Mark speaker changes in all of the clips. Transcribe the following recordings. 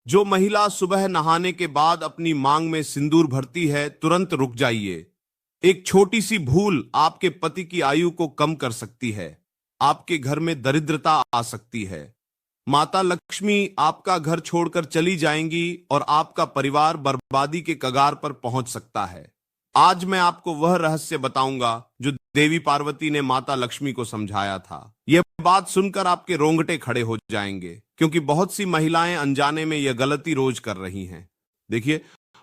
Speaker 1: जो महिला सुबह नहाने के बाद अपनी मांग में सिंदूर भरती है, तुरंत रुक जाइए। एक छोटी सी भूल आपके पति की आयु को कम कर सकती है। आपके घर में दरिद्रता आ सकती है। माता लक्ष्मी आपका घर छोड़कर चली जाएंगी और आपका परिवार बर्बादी के कगार पर पहुंच सकता है। आज मैं आपको वह रहस्य बताऊंगा जो देवी पार्वती ने माता लक्ष्मी को समझाया था। यह बात सुनकर आपके रोंगटे खड़े हो जाएंगे, क्योंकि बहुत सी महिलाएं अनजाने में यह गलती रोज कर रही हैं। देखिए,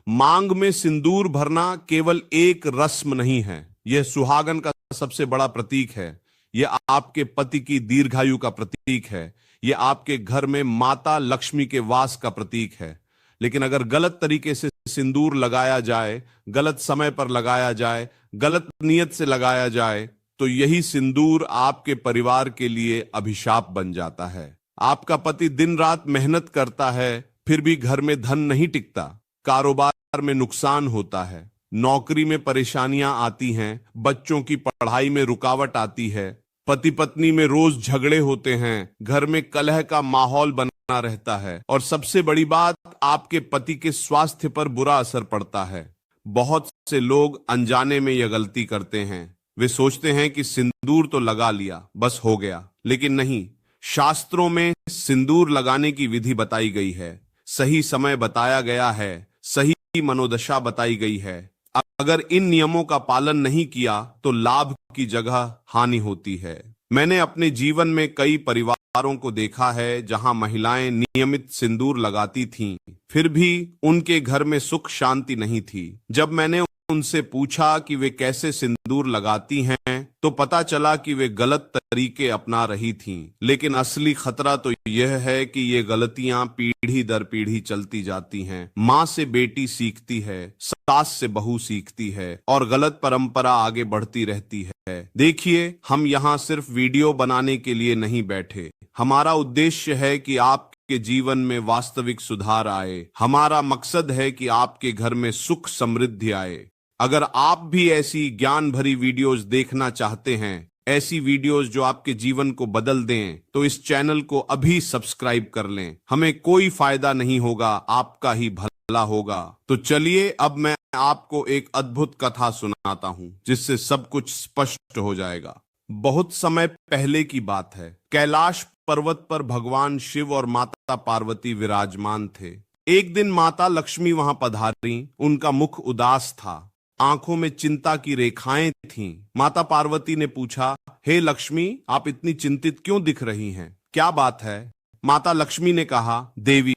Speaker 1: मांग में सिंदूर भरना केवल एक रस्म नहीं है, यह सुहागन का सबसे बड़ा प्रतीक है। यह आपके पति की दीर्घायु का प्रतीक है। यह आपके घर में माता लक्ष्मी के वास का प्रतीक है। लेकिन अगर गलत तरीके से सिंदूर लगाया जाए, गलत समय पर लगाया जाए, गलत नियत से लगाया जाए, तो यही सिंदूर आपके परिवार के लिए अभिशाप बन जाता है। आपका पति दिन रात मेहनत करता है, फिर भी घर में धन नहीं टिकता, कारोबार में नुकसान होता है, नौकरी में परेशानियां आती हैं, बच्चों की पढ़ाई में रुकावट आती है, पति पत्नी में रोज झगड़े होते हैं, घर में कलह का माहौल बना रहता है, और सबसे बड़ी बात, आपके पति के स्वास्थ्य पर बुरा असर पड़ता है। बहुत से लोग अनजाने में यह गलती करते हैं। वे सोचते हैं कि सिंदूर तो लगा लिया, बस हो गया। लेकिन नहीं, शास्त्रों में सिंदूर लगाने की विधि बताई गई है, सही समय बताया गया है, सही मनोदशा बताई गई है। अगर इन नियमों का पालन नहीं किया तो लाभ की जगह हानि होती है। मैंने अपने जीवन में कई परिवारों को देखा है जहां महिलाएं नियमित सिंदूर लगाती थीं, फिर भी उनके घर में सुख शांति नहीं थी। जब मैंने उनसे पूछा कि वे कैसे सिंदूर लगाती हैं, तो पता चला कि वे गलत तरीके अपना रही थीं। लेकिन असली खतरा तो यह है कि ये गलतियां पीढ़ी दर पीढ़ी चलती जाती हैं। माँ से बेटी सीखती है, सास से बहू सीखती है, और गलत परंपरा आगे बढ़ती रहती है। देखिए, हम यहाँ सिर्फ वीडियो बनाने के लिए नहीं बैठे। हमारा उद्देश्य है कि आपके जीवन में वास्तविक सुधार आए। हमारा मकसद है कि आपके घर में सुख समृद्धि आए। अगर आप भी ऐसी ज्ञान भरी वीडियोस देखना चाहते हैं, ऐसी वीडियोस जो आपके जीवन को बदल दें, तो इस चैनल को अभी सब्सक्राइब कर लें। हमें कोई फायदा नहीं होगा, आपका ही भला होगा। तो चलिए, अब मैं आपको एक अद्भुत कथा सुनाता हूं, जिससे सब कुछ स्पष्ट हो जाएगा। बहुत समय पहले की बात है। कैलाश पर्वत पर भगवान शिव और माता पार्वती विराजमान थे। एक दिन माता लक्ष्मी वहां पधारी। उनका मुख उदास था, आंखों में चिंता की रेखाएं थीं। माता पार्वती ने पूछा, हे लक्ष्मी, आप इतनी चिंतित क्यों दिख रही हैं? क्या बात है? माता लक्ष्मी ने कहा, देवी,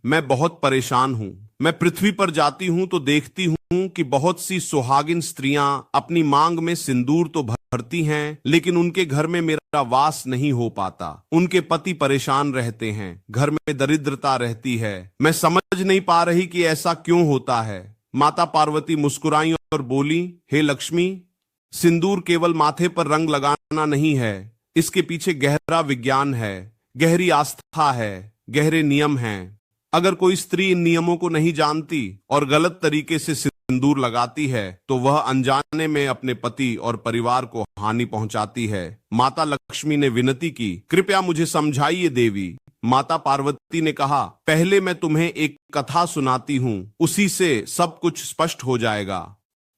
Speaker 1: मैं बहुत परेशान हूं। मैं पृथ्वी पर जाती हूं तो देखती हूं कि बहुत सी सुहागिन स्त्रियां अपनी मांग में सिंदूर तो भरती हैं, लेकिन उनके घर में मेरा वास नहीं हो पाता। उनके पति परेशान रहते हैं, घर में दरिद्रता रहती है। मैं समझ नहीं पा रही कि ऐसा क्यों होता है। माता पार्वती मुस्कुराई और बोली, हे लक्ष्मी, सिंदूर केवल माथे पर रंग लगाना नहीं है, इसके पीछे गहरा विज्ञान है, गहरी आस्था है, गहरे नियम हैं। अगर कोई स्त्री इन नियमों को नहीं जानती और गलत तरीके से सिंदूर लगाती है, तो वह अनजाने में अपने पति और परिवार को हानि पहुंचाती है। माता लक्ष्मी ने विनती की, कृपया मुझे समझाइए देवी। माता पार्वती ने कहा, पहले मैं तुम्हें एक कथा सुनाती हूं, उसी से सब कुछ स्पष्ट हो जाएगा।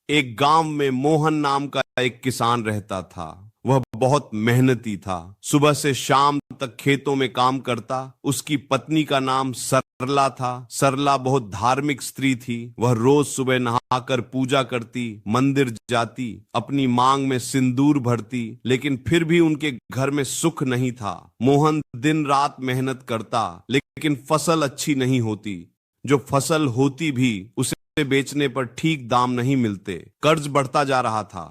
Speaker 1: एक गांव में मोहन नाम का एक किसान रहता था। वह बहुत मेहनती था, सुबह से शाम तक खेतों में काम करता। उसकी पत्नी का नाम सरला था। सरला बहुत धार्मिक स्त्री थी। वह रोज सुबह नहाकर पूजा करती, मंदिर जाती, अपनी मांग में सिंदूर भरती, लेकिन फिर भी उनके घर में सुख नहीं था। मोहन दिन रात मेहनत करता, लेकिन फसल अच्छी नहीं होती। जो फसल होती भी, उसे बेचने पर ठीक दाम नहीं मिलते। कर्ज बढ़ता जा रहा था।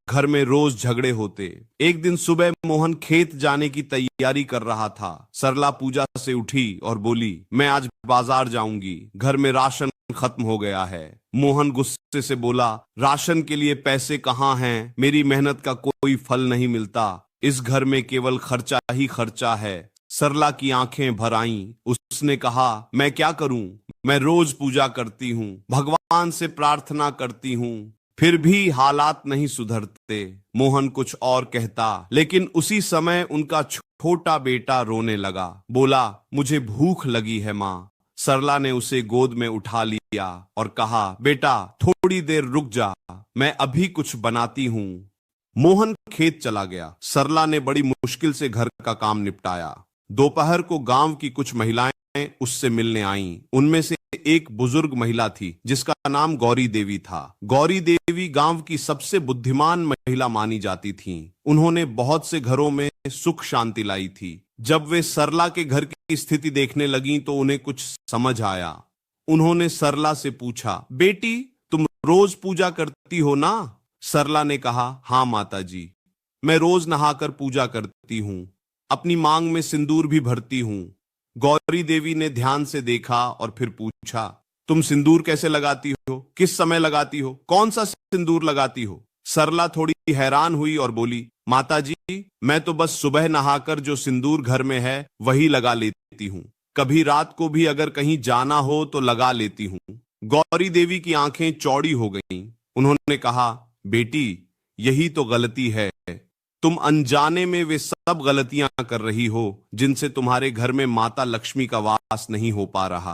Speaker 1: घर में रोज झगड़े होते। एक दिन सुबह मोहन खेत जाने की तैयारी कर रहा था। सरला पूजा से उठी और बोली, मैं आज बाजार जाऊंगी, घर में राशन खत्म हो गया है। मोहन गुस्से से बोला, राशन के लिए पैसे कहाँ हैं? मेरी मेहनत का कोई फल नहीं मिलता। इस घर में केवल खर्चा ही खर्चा है। सरला की आंखें भर आईं। उसने कहा, मैं क्या करूं? मैं रोज पूजा करती हूं, भगवान से प्रार्थना करती हूं, फिर भी हालात नहीं सुधरते। मोहन कुछ और कहता, लेकिन उसी समय उनका छोटा बेटा रोने लगा। बोला, मुझे भूख लगी है माँ। सरला ने उसे गोद में उठा लिया और कहा, बेटा थोड़ी देर रुक जा, मैं अभी कुछ बनाती हूं। मोहन खेत चला गया। सरला ने बड़ी मुश्किल से घर का काम निपटाया। दोपहर को गांव की कुछ महिलाएं उससे मिलने आईं। उनमें से एक बुजुर्ग महिला थी जिसका नाम गौरी देवी था। गौरी देवी गांव की सबसे बुद्धिमान महिला मानी जाती थीं। उन्होंने बहुत से घरों में सुख शांति लाई थी। जब वे सरला के घर की स्थिति देखने लगीं तो उन्हें कुछ समझ आया। उन्होंने सरला से पूछा, बेटी तुम रोज पूजा करती हो ना? सरला ने कहा, हाँ माताजी, मैं रोज नहाकर पूजा करती हूं, अपनी मांग में सिंदूर भी भरती हूं। गौरी देवी ने ध्यान से देखा और फिर पूछा, तुम सिंदूर कैसे लगाती हो? किस समय लगाती हो? कौन सा सिंदूर लगाती हो? सरला थोड़ी हैरान हुई और बोली, माताजी, मैं तो बस सुबह नहाकर जो सिंदूर घर में है वही लगा लेती हूँ। कभी रात को भी अगर कहीं जाना हो तो लगा लेती हूँ। गौरी देवी की आंखें चौड़ी हो गईं। उन्होंने कहा, बेटी यही तो गलती है। तुम अनजाने में वे सब गलतियां कर रही हो जिनसे तुम्हारे घर में माता लक्ष्मी का वास नहीं हो पा रहा।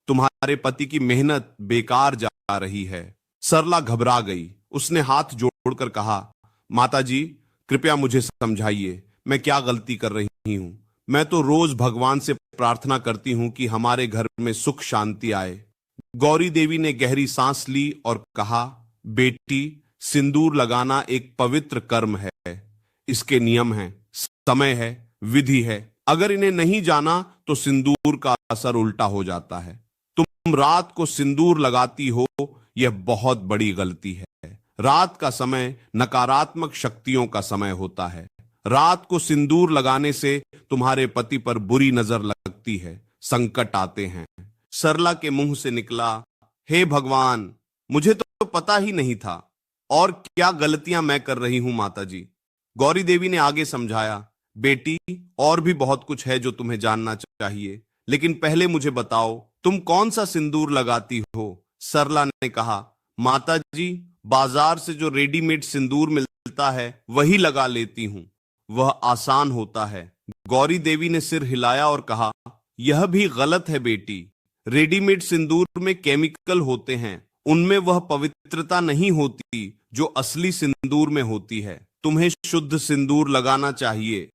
Speaker 1: तुम्हारे पति की मेहनत बेकार जा रही है। सरला घबरा गई। उसने हाथ जोड़कर कहा, माताजी कृपया मुझे समझाइए, मैं क्या गलती कर रही हूं? मैं तो रोज भगवान से प्रार्थना करती हूं कि हमारे घर में सुख शांति आए। गौरी देवी ने गहरी सांस ली और कहा, बेटी सिंदूर लगाना एक पवित्र कर्म है। इसके नियम हैं, समय है, विधि है। अगर इन्हें नहीं जाना तो सिंदूर का असर उल्टा हो जाता है। तुम रात को सिंदूर लगाती हो, यह बहुत बड़ी गलती है। रात का समय नकारात्मक शक्तियों का समय होता है। रात को सिंदूर लगाने से तुम्हारे पति पर बुरी नजर लगती है, संकट आते हैं। सरला के मुंह से निकला, हे भगवान, मुझे तो पता ही नहीं था, और क्या गलतियां मैं कर रही हूं माताजी। गौरी देवी ने आगे समझाया, बेटी और भी बहुत कुछ है जो तुम्हें जानना चाहिए, लेकिन पहले मुझे बताओ तुम कौन सा सिंदूर लगाती हो? सरला ने कहा, माताजी बाजार से जो रेडीमेड सिंदूर मिलता है वही लगा लेती हूं, वह आसान होता है। गौरी देवी ने सिर हिलाया और कहा, यह भी गलत है बेटी। रेडीमेड सिंदूर में केमिकल होते हैं, उनमें वह पवित्रता नहीं होती जो असली सिंदूर में होती है। तुम्हें शुद्ध सिंदूर लगाना चाहिए,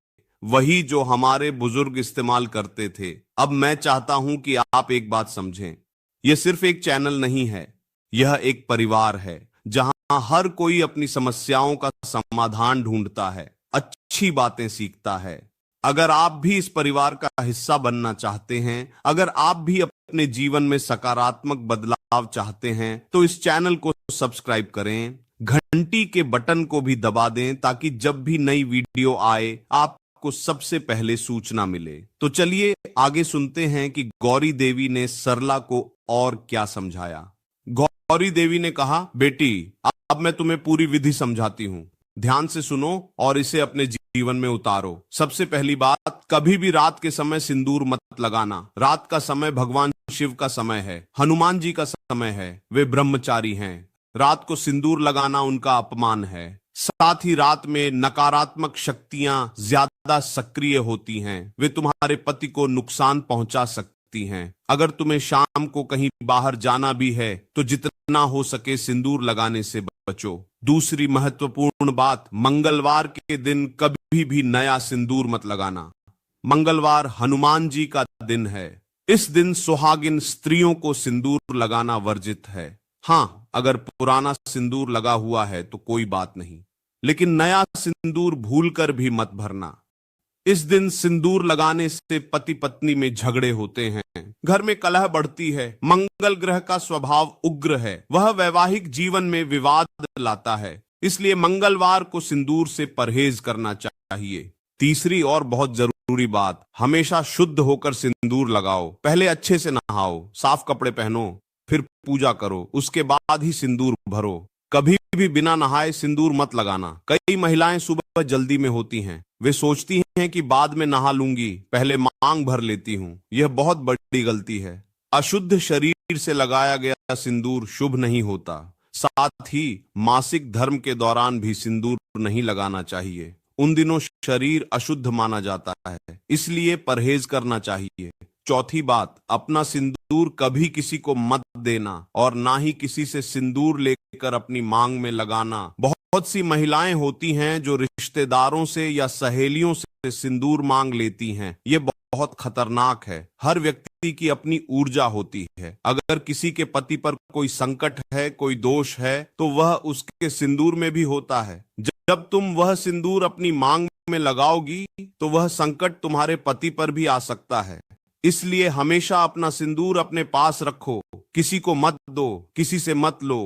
Speaker 1: वही जो हमारे बुजुर्ग इस्तेमाल करते थे। अब मैं चाहता हूं कि आप एक बात समझें, यह सिर्फ एक चैनल नहीं है, यह एक परिवार है जहां हर कोई अपनी समस्याओं का समाधान ढूंढता है, अच्छी बातें सीखता है। अगर आप भी इस परिवार का हिस्सा बनना चाहते हैं, अगर आप भी अपने जीवन में सकारात्मक बदलाव चाहते हैं, तो इस चैनल को सब्सक्राइब करें, घंटी के बटन को भी दबा दें ताकि जब भी नई वीडियो आए आपको सबसे पहले सूचना मिले। तो चलिए आगे सुनते हैं कि गौरी देवी ने सरला को और क्या समझाया। गौरी देवी ने कहा, बेटी अब मैं तुम्हें पूरी विधि समझाती हूं, ध्यान से सुनो और इसे अपने जीवन में उतारो। सबसे पहली बात, कभी भी रात के समय सिंदूर मत लगाना। रात का समय भगवान शिव का समय है, हनुमान जी का समय है, वे ब्रह्मचारी हैं। रात को सिंदूर लगाना उनका अपमान है। साथ ही रात में नकारात्मक शक्तियां ज्यादा सक्रिय होती हैं, वे तुम्हारे पति को नुकसान पहुंचा सकती हैं। अगर तुम्हें शाम को कहीं बाहर जाना भी है तो जितना हो सके सिंदूर लगाने से बचो। दूसरी महत्वपूर्ण बात, मंगलवार के दिन कभी भी नया सिंदूर मत लगाना। मंगलवार हनुमान जी का दिन है। इस दिन सुहागिन स्त्रियों को सिंदूर लगाना वर्जित है। हाँ, अगर पुराना सिंदूर लगा हुआ है तो कोई बात नहीं, लेकिन नया सिंदूर भूलकर भी मत भरना। इस दिन सिंदूर लगाने से पति पत्नी में झगड़े होते हैं, घर में कलह बढ़ती है। मंगल ग्रह का स्वभाव उग्र है, वह वैवाहिक जीवन में विवाद लाता है, इसलिए मंगलवार को सिंदूर से परहेज करना चाहिए। तीसरी और बहुत जरूरी बात, हमेशा शुद्ध होकर सिंदूर लगाओ। पहले अच्छे से नहाओ, साफ कपड़े पहनो, फिर पूजा करो, उसके बाद ही सिंदूर भरो। कभी भी बिना नहाए सिंदूर मत लगाना। कई महिलाएं सुबह जल्दी में होती हैं, वे सोचती हैं कि बाद में नहा लूंगी, पहले मांग भर लेती हूं। यह बहुत बड़ी गलती है। अशुद्ध शरीर से लगाया गया सिंदूर शुभ नहीं होता। साथ ही मासिक धर्म के दौरान भी सिंदूर नहीं लगाना चाहिए। उन दिनों शरीर अशुद्ध माना जाता है, इसलिए परहेज करना चाहिए। चौथी बात, अपना सिंदूर कभी किसी को मत देना और ना ही किसी से सिंदूर लेकर अपनी मांग में लगाना। बहुत सी महिलाएं होती हैं जो रिश्तेदारों से या सहेलियों से सिंदूर मांग लेती हैं। ये बहुत खतरनाक है। हर व्यक्ति की अपनी ऊर्जा होती है। अगर किसी के पति पर कोई संकट है, कोई दोष है, तो वह उसके सिंदूर में भी होता है। जब तुम वह सिंदूर अपनी मांग में लगाओगी तो वह संकट तुम्हारे पति पर भी आ सकता है। इसलिए हमेशा अपना सिंदूर अपने पास रखो, किसी को मत दो, किसी से मत लो।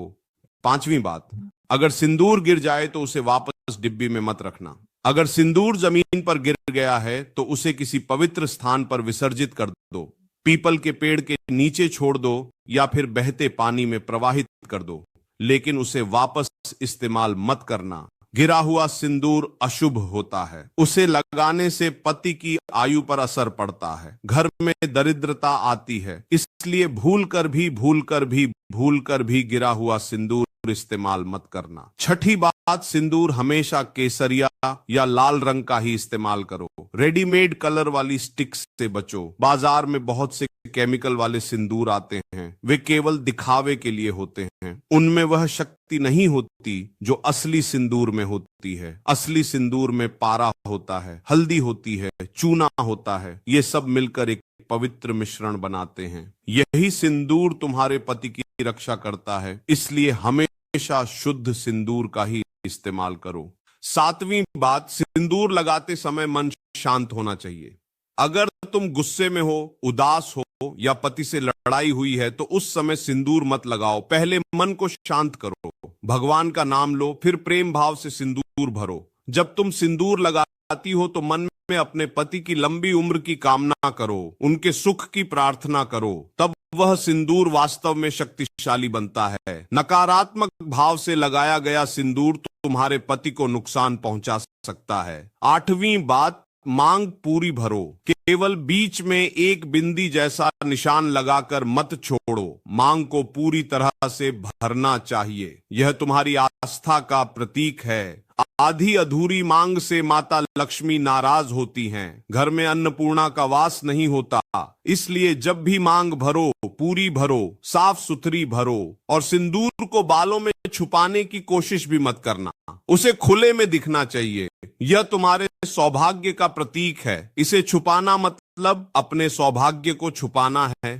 Speaker 1: पांचवी बात, अगर सिंदूर गिर जाए तो उसे वापस डिब्बी में मत रखना। अगर सिंदूर जमीन पर गिर गया है तो उसे किसी पवित्र स्थान पर विसर्जित कर दो। पीपल के पेड़ के नीचे छोड़ दो या फिर बहते पानी में प्रवाहित कर दो, लेकिन उसे वापस इस्तेमाल मत करना। गिरा हुआ सिंदूर अशुभ होता है। उसे लगाने से पति की आयु पर असर पड़ता है, घर में दरिद्रता आती है। इसलिए भूल कर भी गिरा हुआ सिंदूर इस्तेमाल मत करना। छठी बात, सिंदूर हमेशा केसरिया या लाल रंग का ही इस्तेमाल करो। रेडीमेड कलर वाली स्टिक्स से बचो। बाजार में बहुत से केमिकल वाले सिंदूर आते हैं, वे केवल दिखावे के लिए होते हैं। उनमें वह शक्ति नहीं होती जो असली सिंदूर में होती है। असली सिंदूर में पारा होता है, हल्दी होती है, चूना होता है। ये सब मिलकर एक पवित्र मिश्रण बनाते हैं। यही सिंदूर तुम्हारे पति की रक्षा करता है। इसलिए हमेशा शुद्ध सिंदूर का ही इस्तेमाल करो। सातवीं बात, सिंदूर लगाते समय मन शांत होना चाहिए। अगर तुम गुस्से में हो, उदास हो या पति से लड़ाई हुई है तो उस समय सिंदूर मत लगाओ। पहले मन को शांत करो, भगवान का नाम लो, फिर प्रेम भाव से सिंदूर भरो। जब तुम सिंदूर लगाती हो तो मन में अपने पति की लंबी उम्र की कामना करो, उनके सुख की प्रार्थना करो। तब वह सिंदूर वास्तव में शक्तिशाली बनता है। नकारात्मक भाव से लगाया गया सिंदूर तुम्हारे पति को नुकसान पहुंचा सकता है। आठवीं बात, मांग पूरी भरो। केवल बीच में एक बिंदी जैसा निशान लगाकर मत छोड़ो। मांग को पूरी तरह से भरना चाहिए। यह तुम्हारी आस्था का प्रतीक है। आधी अधूरी मांग से माता लक्ष्मी नाराज होती हैं। घर में अन्नपूर्णा का वास नहीं होता। इसलिए जब भी मांग भरो, पूरी भरो, साफ सुथरी भरो। और सिंदूर को बालों में छुपाने की कोशिश भी मत करना। उसे खुले में दिखना चाहिए। यह तुम्हारे सौभाग्य का प्रतीक है। इसे छुपाना मतलब अपने सौभाग्य को छुपाना है।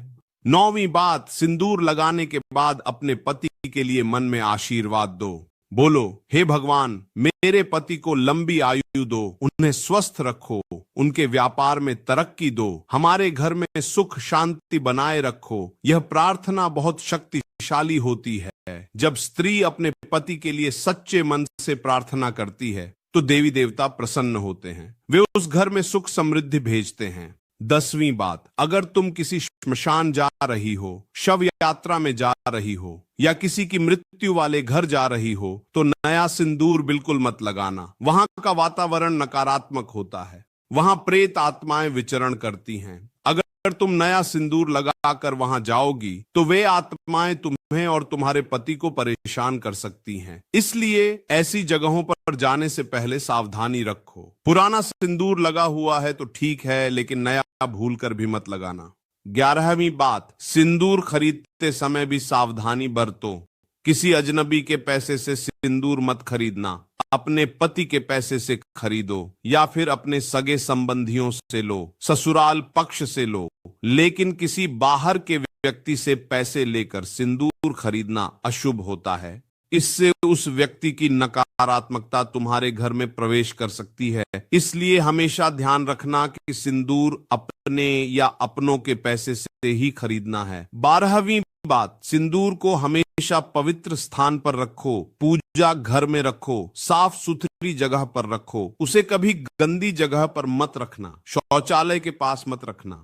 Speaker 1: नौवीं बात, सिंदूर लगाने के बाद अपने पति के लिए मन में आशीर्वाद दो। बोलो, हे भगवान, मेरे पति को लंबी आयु दो, उन्हें स्वस्थ रखो, उनके व्यापार में तरक्की दो, हमारे घर में सुख शांति बनाए रखो। यह प्रार्थना बहुत शक्तिशाली होती है। जब स्त्री अपने पति के लिए सच्चे मन से प्रार्थना करती है तो देवी देवता प्रसन्न होते हैं। वे उस घर में सुख समृद्धि भेजते हैं। 10वीं बात, अगर तुम किसी श्मशान जा रही हो, शव यात्रा में जा रही हो या किसी की मृत्यु वाले घर जा रही हो तो नया सिंदूर बिल्कुल मत लगाना। वहां का वातावरण नकारात्मक होता है। वहां प्रेत आत्माएं विचरण करती हैं। अगर तुम नया सिंदूर लगाकर वहां जाओगी तो वे आत्माएं तुम्हें और तुम्हारे पति को परेशान कर सकती हैं। इसलिए ऐसी जगहों पर जाने से पहले सावधानी रखो। पुराना सिंदूर लगा हुआ है तो ठीक है, लेकिन नया भूलकर भी मत लगाना। 11वीं बात, सिंदूर खरीदते समय भी सावधानी बरतो। किसी अजनबी के पैसे से सिंदूर मत खरीदना। अपने पति के पैसे से खरीदो या फिर अपने सगे संबंधियों से लो, ससुराल पक्ष से लो, लेकिन किसी बाहर के व्यक्ति से पैसे लेकर सिंदूर खरीदना अशुभ होता है। इससे उस व्यक्ति की नकारात्मकता तुम्हारे घर में प्रवेश कर सकती है। इसलिए हमेशा ध्यान रखना कि सिंदूर अपने या अपनों के पैसे से ही खरीदना है। 12वीं बात, सिंदूर को हमेशा पवित्र स्थान पर रखो। पूजा घर में रखो, साफ सुथरी जगह पर रखो। उसे कभी गंदी जगह पर मत रखना। शौचालय के पास मत रखना,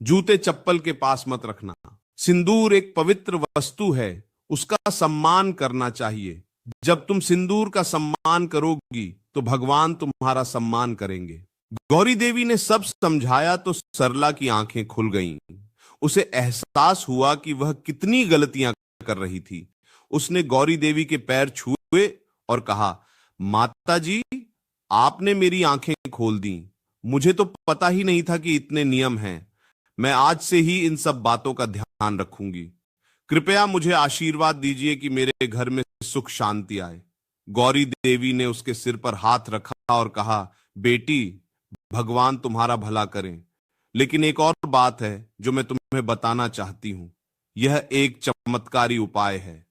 Speaker 1: जूते चप्पल के पास मत रखना। सिंदूर एक पवित्र वस्तु है, उसका सम्मान करना चाहिए। जब तुम सिंदूर का सम्मान करोगी तो भगवान तुम्हारा सम्मान करेंगे। गौरी देवी ने सब समझाया तो सरला की आंखें खुल गईं। उसे एहसास हुआ कि वह कितनी गलतियां कर रही थी। उसने गौरी देवी के पैर छुए और कहा, माता जी, आपने मेरी आंखें खोल दी। मुझे तो पता ही नहीं था कि इतने नियम हैं। मैं आज से ही इन सब बातों का ध्यान रखूंगी। कृपया मुझे आशीर्वाद दीजिए कि मेरे घर में सुख शांति आए। गौरी देवी ने उसके सिर पर हाथ रखा और कहा, बेटी, भगवान तुम्हारा भला करें। लेकिन एक और बात है जो मैं तुम्हें बताना चाहती हूं। यह एक चमत्कारी उपाय है।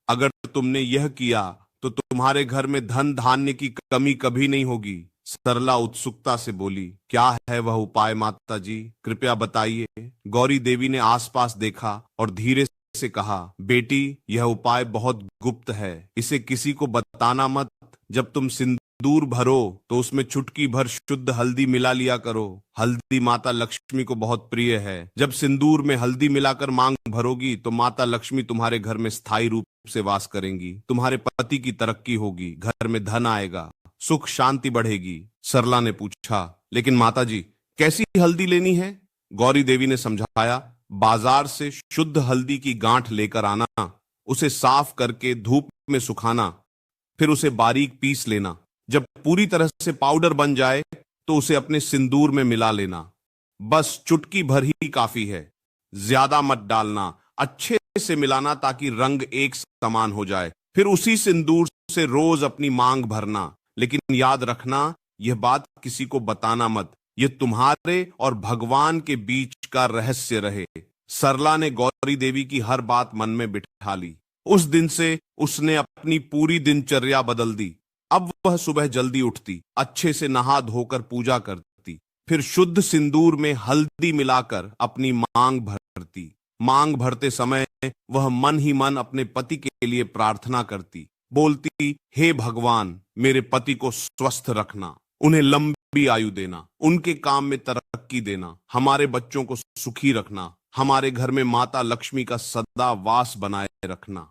Speaker 1: अगर तुमने यह किया तो तुम्हारे घर में धन धान्य की कमी कभी नहीं होगी। सरला उत्सुकता से बोली, क्या है वह उपाय माता जी, कृपया बताइए। गौरी देवी ने आसपास देखा और धीरे से कहा, बेटी, यह उपाय बहुत गुप्त है, इसे किसी को बताना मत। जब तुम सिंदूर भरो तो उसमें चुटकी भर शुद्ध हल्दी मिला लिया करो। हल्दी माता लक्ष्मी को बहुत प्रिय है। जब सिंदूर में हल्दी मिलाकर मांग भरोगी तो माता लक्ष्मी तुम्हारे घर में स्थायी रूप से वास करेंगी। तुम्हारे पति की तरक्की होगी, घर में धन आएगा, सुख शांति बढ़ेगी। सरला ने पूछा, लेकिन माताजी, कैसी हल्दी लेनी है? गौरी देवी ने समझाया, बाजार से शुद्ध हल्दी की गांठ लेकर आना, उसे साफ करके धूप में सुखाना, फिर उसे बारीक पीस लेना। जब पूरी तरह से पाउडर बन जाए तो उसे अपने सिंदूर में मिला लेना। बस चुटकी भर ही काफी है, ज्यादा मत डालना। अच्छे से मिलाना ताकि रंग एक समान हो जाए। फिर उसी सिंदूर से रोज अपनी मांग भरना। लेकिन याद रखना, यह बात किसी को बताना मत। यह तुम्हारे और भगवान के बीच का रहस्य रहे। सरला ने गौरी देवी की हर बात मन में बिठा ली। उस दिन से उसने अपनी पूरी दिनचर्या बदल दी। अब वह सुबह जल्दी उठती, अच्छे से नहा धोकर पूजा करती, फिर शुद्ध सिंदूर में हल्दी मिलाकर अपनी मांग भरती। मांग भरते समय वह मन ही मन अपने पति के लिए प्रार्थना करती, बोलती, हे भगवान, मेरे पति को स्वस्थ रखना, उन्हें लंबी आयु देना, उनके काम में तरक्की देना, हमारे बच्चों को सुखी रखना, हमारे घर में माता लक्ष्मी का सदा वास बनाए रखना।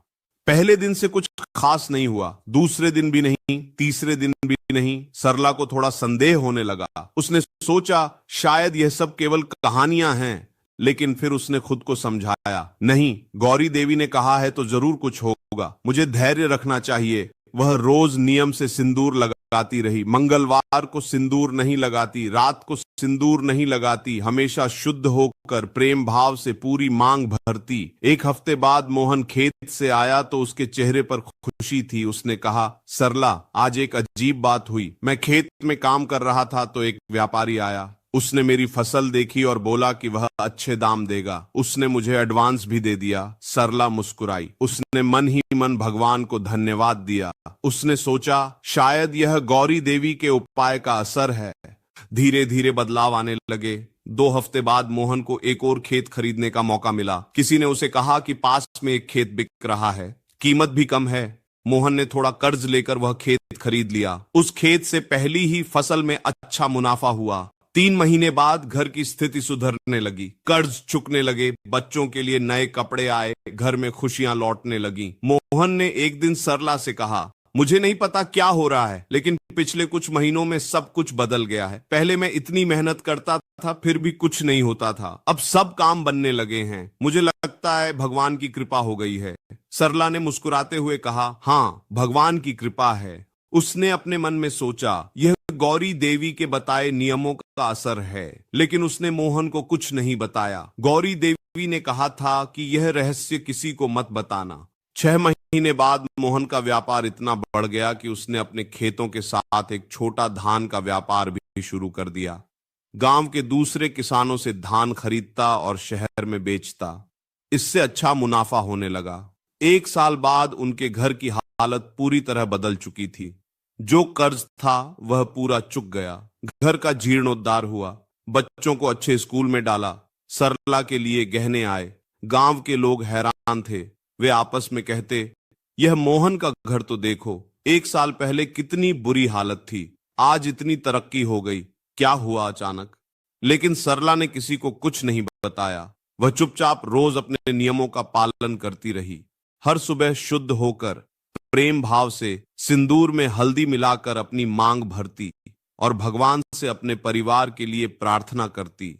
Speaker 1: पहले दिन से कुछ खास नहीं हुआ, दूसरे दिन भी नहीं, तीसरे दिन भी नहीं। सरला को थोड़ा संदेह होने लगा। उसने सोचा शायद यह सब केवल कहानियां हैं, लेकिन फिर उसने खुद को समझाया, नहीं, गौरी देवी ने कहा है तो जरूर कुछ होगा, मुझे धैर्य रखना चाहिए। वह रोज नियम से सिंदूर लगाती रही। मंगलवार को सिंदूर नहीं लगाती, रात को सिंदूर नहीं लगाती, हमेशा शुद्ध होकर प्रेम भाव से पूरी मांग भरती। एक हफ्ते बाद मोहन खेत से आया तो उसके चेहरे पर खुशी थी। उसने कहा, सरला, आज एक अजीब बात हुई। मैं खेत में काम कर रहा था तो एक व्यापारी आया। उसने मेरी फसल देखी और बोला कि वह अच्छे दाम देगा। उसने मुझे एडवांस भी दे दिया। सरला मुस्कुराई। उसने मन ही मन भगवान को धन्यवाद दिया। उसने सोचा शायद यह गौरी देवी के उपाय का असर है। धीरे धीरे बदलाव आने लगे। 2 हफ्ते बाद मोहन को एक और खेत खरीदने का मौका मिला। किसी ने उसे कहा कि पास में एक खेत बिक रहा है, कीमत भी कम है। मोहन ने थोड़ा कर्ज लेकर वह खेत खरीद लिया। उस खेत से पहली ही फसल में अच्छा मुनाफा हुआ। 3 महीने बाद घर की स्थिति सुधरने लगी, कर्ज चुकने लगे, बच्चों के लिए नए कपड़े आए, घर में खुशियां लौटने लगी। मोहन ने एक दिन सरला से कहा, मुझे नहीं पता क्या हो रहा है, लेकिन पिछले कुछ महीनों में सब कुछ बदल गया है। पहले मैं इतनी मेहनत करता था फिर भी कुछ नहीं होता था, अब सब काम बनने लगे हैं। मुझे लगता है भगवान की कृपा हो गई है। सरला ने मुस्कुराते हुए कहा, हाँ, भगवान की कृपा है। उसने अपने मन में सोचा, यह गौरी देवी के बताए नियमों का असर है, लेकिन उसने मोहन को कुछ नहीं बताया। गौरी देवी ने कहा था कि यह रहस्य किसी को मत बताना। 6 महीने बाद मोहन का व्यापार इतना बढ़ गया कि उसने अपने खेतों के साथ एक छोटा धान का व्यापार भी शुरू कर दिया। गांव के दूसरे किसानों से धान खरीदता और शहर में बेचता। इससे अच्छा मुनाफा होने लगा। 1 साल बाद उनके घर की हालत पूरी तरह बदल चुकी थी। जो कर्ज था वह पूरा चुक गया। घर का जीर्णोद्धार हुआ। बच्चों को अच्छे स्कूल में डाला। सरला के लिए गहने आए। गांव के लोग हैरान थे। वे आपस में कहते, यह मोहन का घर तो देखो, 1 साल पहले कितनी बुरी हालत थी, आज इतनी तरक्की हो गई, क्या हुआ अचानक? लेकिन सरला ने किसी को कुछ नहीं बताया। वह चुपचाप रोज अपने नियमों का पालन करती रही। हर सुबह शुद्ध होकर प्रेम भाव से सिंदूर में हल्दी मिलाकर अपनी मांग भरती और भगवान से अपने परिवार के लिए प्रार्थना करती।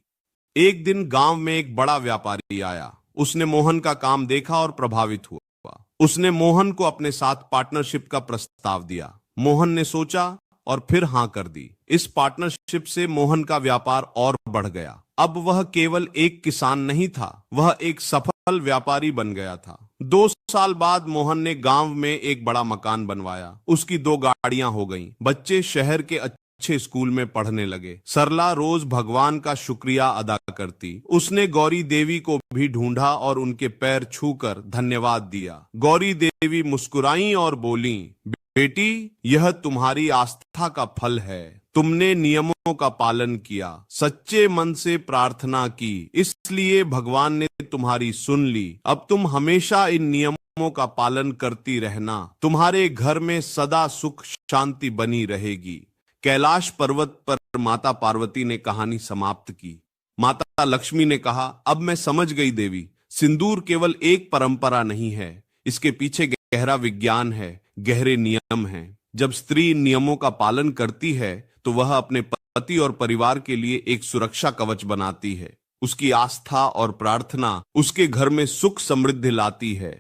Speaker 1: एक दिन गांव में एक बड़ा व्यापारी आया। उसने मोहन का काम देखा और प्रभावित हुआ। उसने मोहन को अपने साथ पार्टनरशिप का प्रस्ताव दिया। मोहन ने सोचा और फिर हां कर दी। इस पार्टनरशिप से मोहन का व्यापार और बढ़ गया। अब वह केवल एक किसान नहीं था, वह एक सफल व्यापारी बन गया था। 2 साल बाद मोहन ने गांव में एक बड़ा मकान बनवाया। उसकी 2 गाड़ियां हो गईं। बच्चे शहर के अच्छे स्कूल में पढ़ने लगे। सरला रोज भगवान का शुक्रिया अदा करती। उसने गौरी देवी को भी ढूंढा और उनके पैर छूकर धन्यवाद दिया। गौरी देवी मुस्कुराई और बोली, बेटी, यह तुम्हारी आस्था का फल है। तुमने नियमों का पालन किया, सच्चे मन से प्रार्थना की, इसलिए भगवान ने तुम्हारी सुन ली। अब तुम हमेशा इन नियमों का पालन करती रहना। तुम्हारे घर में सदा सुख शांति बनी रहेगी। कैलाश पर्वत पर माता पार्वती ने कहानी समाप्त की। माता लक्ष्मी ने कहा, अब मैं समझ गई देवी, सिंदूर केवल एक परंपरा नहीं है, इसके पीछे गहरा विज्ञान है, गहरे नियम हैं। जब स्त्री नियमों का पालन करती है तो वह अपने पति और परिवार के लिए एक सुरक्षा कवच बनाती है। उसकी आस्था और प्रार्थना उसके घर में सुख समृद्धि लाती है।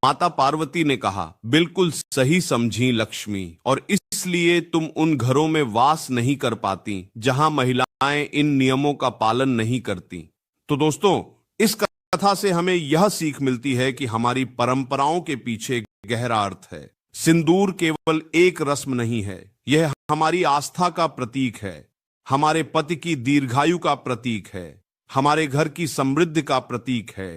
Speaker 1: माता पार्वती ने कहा, बिल्कुल सही समझी लक्ष्मी, और इसलिए तुम उन घरों में वास नहीं कर पाती जहां महिलाएं इन नियमों का पालन नहीं करती। तो दोस्तों, इस कथा से हमें यह सीख मिलती है कि हमारी परंपराओं के पीछे गहरा अर्थ है। सिंदूर केवल एक रस्म नहीं है, यह हमारी आस्था का प्रतीक है, हमारे पति की दीर्घायु का प्रतीक है, हमारे घर की समृद्धि का प्रतीक है।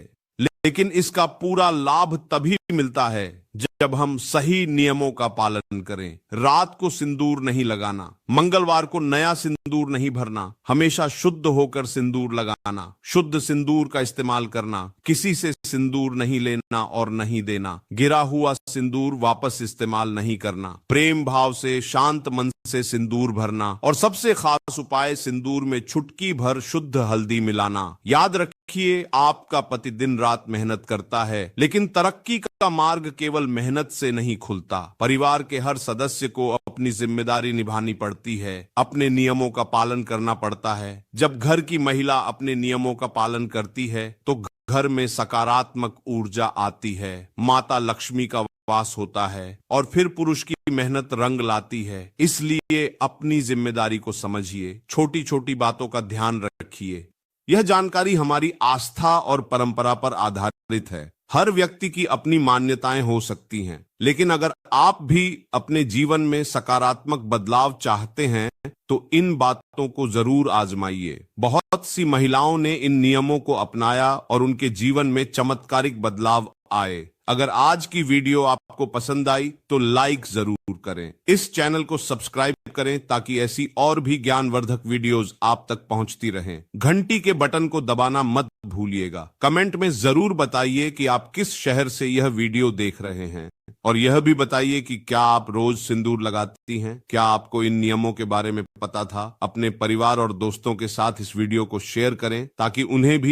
Speaker 1: लेकिन इसका पूरा लाभ तभी मिलता है जब हम सही नियमों का पालन करें। रात को सिंदूर नहीं लगाना, मंगलवार को नया सिंदूर नहीं भरना, हमेशा शुद्ध होकर सिंदूर लगाना, शुद्ध सिंदूर का इस्तेमाल करना, किसी से सिंदूर नहीं लेना और नहीं देना, गिरा हुआ सिंदूर वापस इस्तेमाल नहीं करना, प्रेम भाव से शांत मन से सिंदूर भरना, और सबसे खास उपाय सिंदूर में चुटकी भर शुद्ध हल्दी मिलाना। याद रखिए, आपका पति दिन रात मेहनत करता है, लेकिन तरक्की का मार्ग केवल मेहनत से नहीं खुलता। परिवार के हर सदस्य को अपनी जिम्मेदारी निभानी पड़ती है, अपने नियमों का पालन करना पड़ता है। जब घर की महिला अपने नियमों का पालन करती है तो घर में सकारात्मक ऊर्जा आती है, माता लक्ष्मी का वास होता है, और फिर पुरुष की मेहनत रंग लाती है। इसलिए अपनी जिम्मेदारी को समझिए, छोटी छोटी बातों का ध्यान रखिए। यह जानकारी हमारी आस्था और परंपरा पर आधारित है। हर व्यक्ति की अपनी मान्यताएं हो सकती हैं, लेकिन अगर आप भी अपने जीवन में सकारात्मक बदलाव चाहते हैं तो इन बातों को जरूर आजमाइए। बहुत सी महिलाओं ने इन नियमों को अपनाया और उनके जीवन में चमत्कारिक बदलाव आए। अगर आज की वीडियो आपको पसंद आई तो लाइक जरूर करें। इस चैनल को सब्सक्राइब करें ताकि ऐसी और भी ज्ञानवर्धक वीडियोस आप तक पहुंचती रहें। घंटी के बटन को दबाना मत भूलिएगा। कमेंट में जरूर बताइए कि आप किस शहर से यह वीडियो देख रहे हैं, और यह भी बताइए कि क्या आप रोज सिंदूर लगाती हैं। क्या आपको इन नियमों के बारे में पता था? अपने परिवार और दोस्तों के साथ इस वीडियो को शेयर करें ताकि उन्हें भी